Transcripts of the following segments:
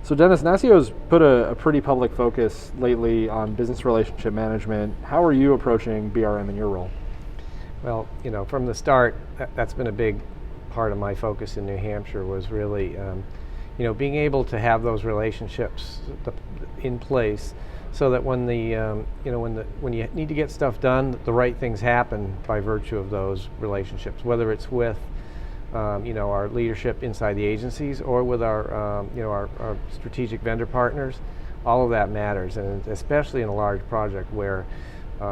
So Dennis, NASCIO's put a pretty public focus lately on business relationship management. How are you approaching BRM in your role? Well, from the start, that's been a big part of my focus in New Hampshire was really, being able to have those relationships in place so that when when you need to get stuff done, the right things happen by virtue of those relationships, whether it's with our leadership inside the agencies or with our strategic vendor partners. All of that matters, and especially in a large project where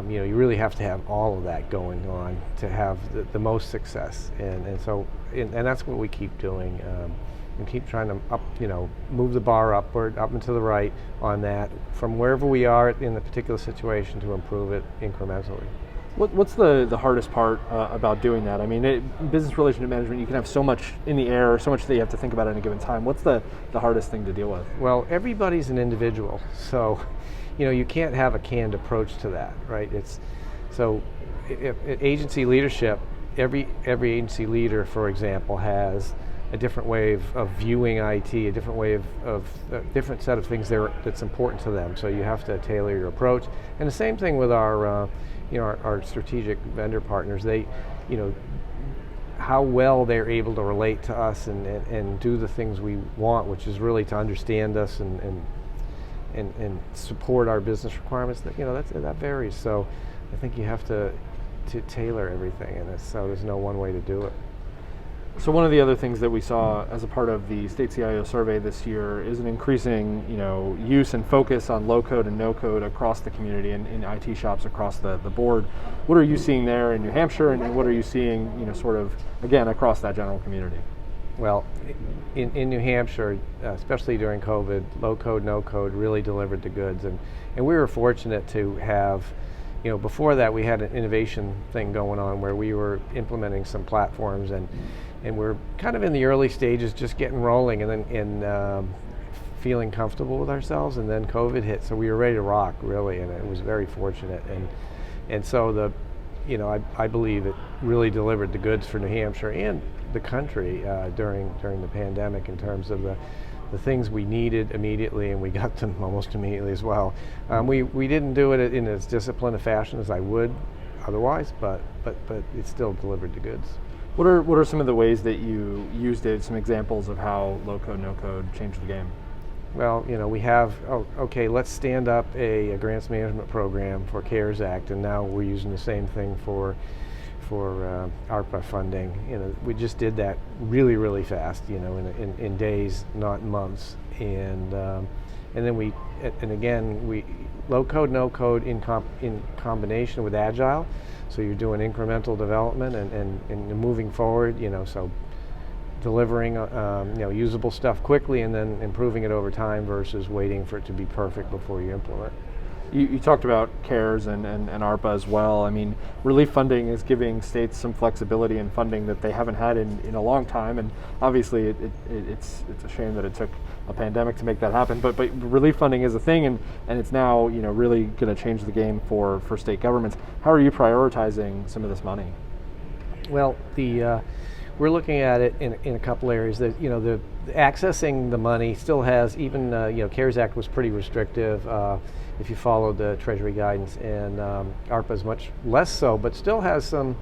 you really have to have all of that going on to have the most success, and that's what we keep doing, and keep trying to move the bar upward, up and to the right on that from wherever we are in the particular situation to improve it incrementally. What's the hardest part about doing that? I mean, business relationship management, you can have so much in the air, so much that you have to think about at a given time. What's the hardest thing to deal with? Well, everybody's an individual, so you can't have a canned approach to that, right? If agency leadership, every agency leader, for example, has a different way of viewing IT, a different way of a different set of things that's important to them. So you have to tailor your approach. And the same thing with our strategic vendor partners. They, how well they're able to relate to us and do the things we want, which is really to understand us and support our business requirements. That varies. So I think you have to tailor everything, and so there's no one way to do it. So one of the other things that we saw as a part of the State CIO survey this year is an increasing, use and focus on low-code and no-code across the community and in IT shops across the board. What are you seeing there in New Hampshire, and what are you seeing, sort of, again, across that general community? Well, in New Hampshire, especially during COVID, low-code, no-code really delivered the goods, and we were fortunate to have, before that we had an innovation thing going on where we were implementing some platforms, and we're kind of in the early stages, just getting rolling, and then feeling comfortable with ourselves, and then COVID hit, so we were ready to rock, really, and it was very fortunate, and so I believe it really delivered the goods for New Hampshire and the country during the pandemic in terms of the things we needed immediately, and we got them almost immediately as well. We didn't do it in as disciplined a fashion as I would otherwise, but it still delivered the goods. What are some of the ways that you used it, some examples of how low-code, no-code changed the game? Well, we have, let's stand up a grants management program for CARES Act, and now we're using the same thing for ARPA funding. We just did that really, really fast, in days, not months. And then we low-code, no-code in combination with Agile. So you're doing incremental development and moving forward, so delivering usable stuff quickly and then improving it over time versus waiting for it to be perfect before you implement. You talked about CARES and ARPA as well. I mean, relief funding is giving states some flexibility in funding that they haven't had in a long time, and obviously it's a shame that it took a pandemic to make that happen, but relief funding is a thing, and it's now really going to change the game for state governments. How are you prioritizing some of this money? Well, we're looking at it in a couple areas. That the accessing the money still has, even CARES Act was pretty restrictive if you followed the Treasury guidance, and ARPA is much less so, but still has some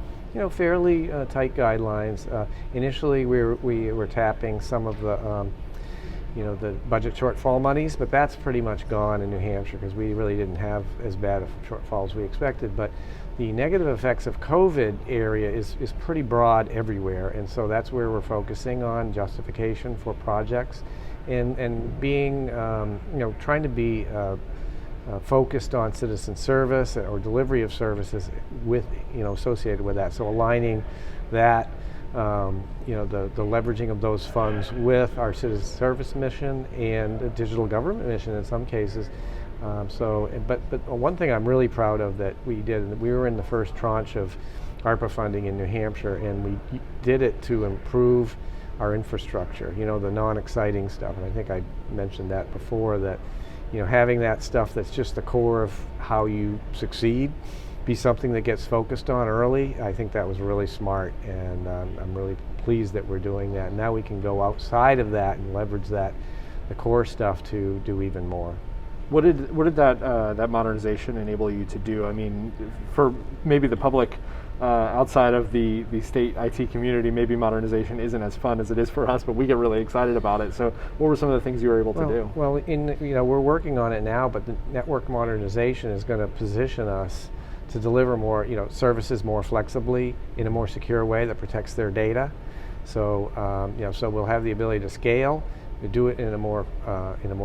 fairly tight guidelines. Initially, we were tapping some of the budget shortfall monies, but that's pretty much gone in New Hampshire because we really didn't have as bad of shortfalls as we expected. But the negative effects of COVID area is pretty broad everywhere, and so that's where we're focusing on justification for projects and being, trying to be focused on citizen service or delivery of services with, associated with that. So aligning that, the leveraging of those funds with our citizen service mission and a digital government mission in some cases. But one thing I'm really proud of that we did, we were in the first tranche of ARPA funding in New Hampshire, and we did it to improve our infrastructure, the non-exciting stuff. And I think I mentioned that before, that having that stuff that's just the core of how you succeed be something that gets focused on early. I think that was really smart, and I'm really pleased that we're doing that. Now we can go outside of that and leverage that the core stuff to do even more. What did that modernization enable you to do? I mean, for maybe the public outside of the state IT community, maybe modernization isn't as fun as it is for us, but we get really excited about it. So, what were some of the things you were able to do? Well, we're working on it now, but the network modernization is going to position us to deliver more, services more flexibly in a more secure way that protects their data. So, so we'll have the ability to scale. We do it in a more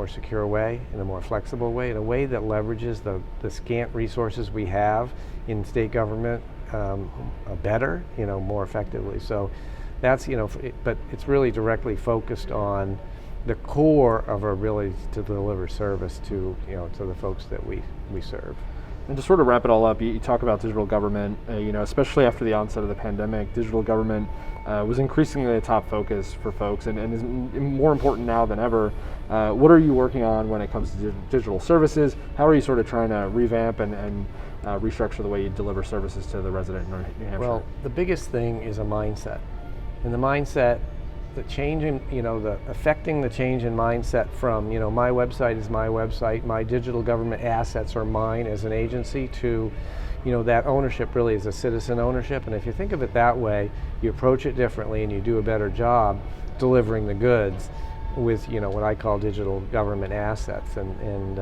secure way, in a more flexible way, in a way that leverages the scant resources we have in state government better, more effectively. So that's, but it's really directly focused on the core of our ability to deliver service to the folks that we serve. And to sort of wrap it all up, you talk about digital government, especially after the onset of the pandemic. Digital government was increasingly a top focus for folks and is more important now than ever. What are you working on when it comes to digital services? How are you sort of trying to revamp and restructure the way you deliver services to the resident in New Hampshire? Well, the biggest thing is a mindset. And the mindset, the change in, affecting the change in mindset from, my website is my website, my digital government assets are mine as an agency, to, that ownership really is a citizen ownership. And if you think of it that way, you approach it differently and you do a better job delivering the goods with, what I call digital government assets. And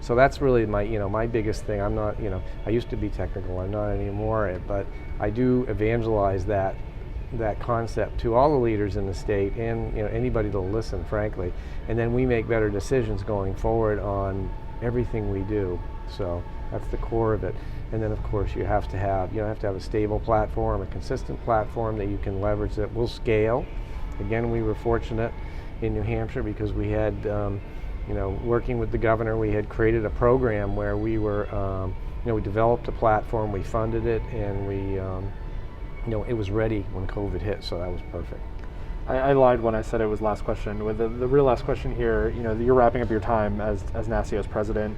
so that's really my biggest thing. I'm not, I used to be technical, I'm not anymore, but I do evangelize that concept to all the leaders in the state and anybody that'll listen, frankly, and then we make better decisions going forward on everything we do. So that's the core of it. And then of course you have to have a stable platform, a consistent platform that you can leverage that will scale. Again, we were fortunate in New Hampshire because we had working with the governor, we had created a program where we were we developed a platform, we funded it, and we it was ready when COVID hit, so that was perfect. I lied when I said it was last question. With the real last question here, you're wrapping up your time as NASCIO's president.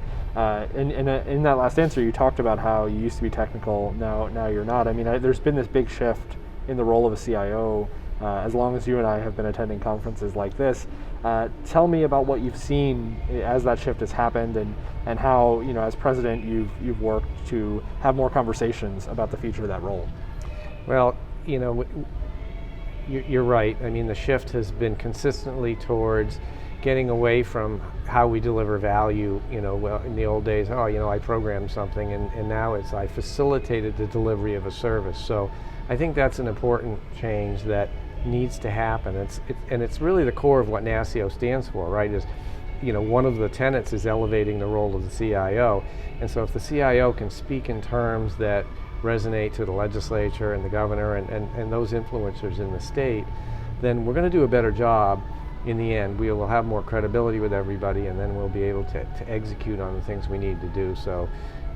In that last answer, you talked about how you used to be technical, now you're not. I mean, there's been this big shift in the role of a CIO as long as you and I have been attending conferences like this. Tell me about what you've seen as that shift has happened, and how, as president, you've worked to have more conversations about the future of that role. Well, you're right. I mean, the shift has been consistently towards getting away from how we deliver value. Well, in the old days, I programmed something, and now it's I facilitated the delivery of a service. So I think that's an important change that needs to happen. It's really the core of what NASCIO stands for, right? Is one of the tenets is elevating the role of the CIO, and so if the CIO can speak in terms that resonate to the legislature and the governor and those influencers in the state, then we're going to do a better job in the end. We will have more credibility with everybody, and then we'll be able to execute on the things we need to do. So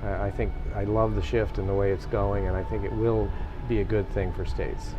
I think I love the shift and the way it's going, and I think it will be a good thing for states.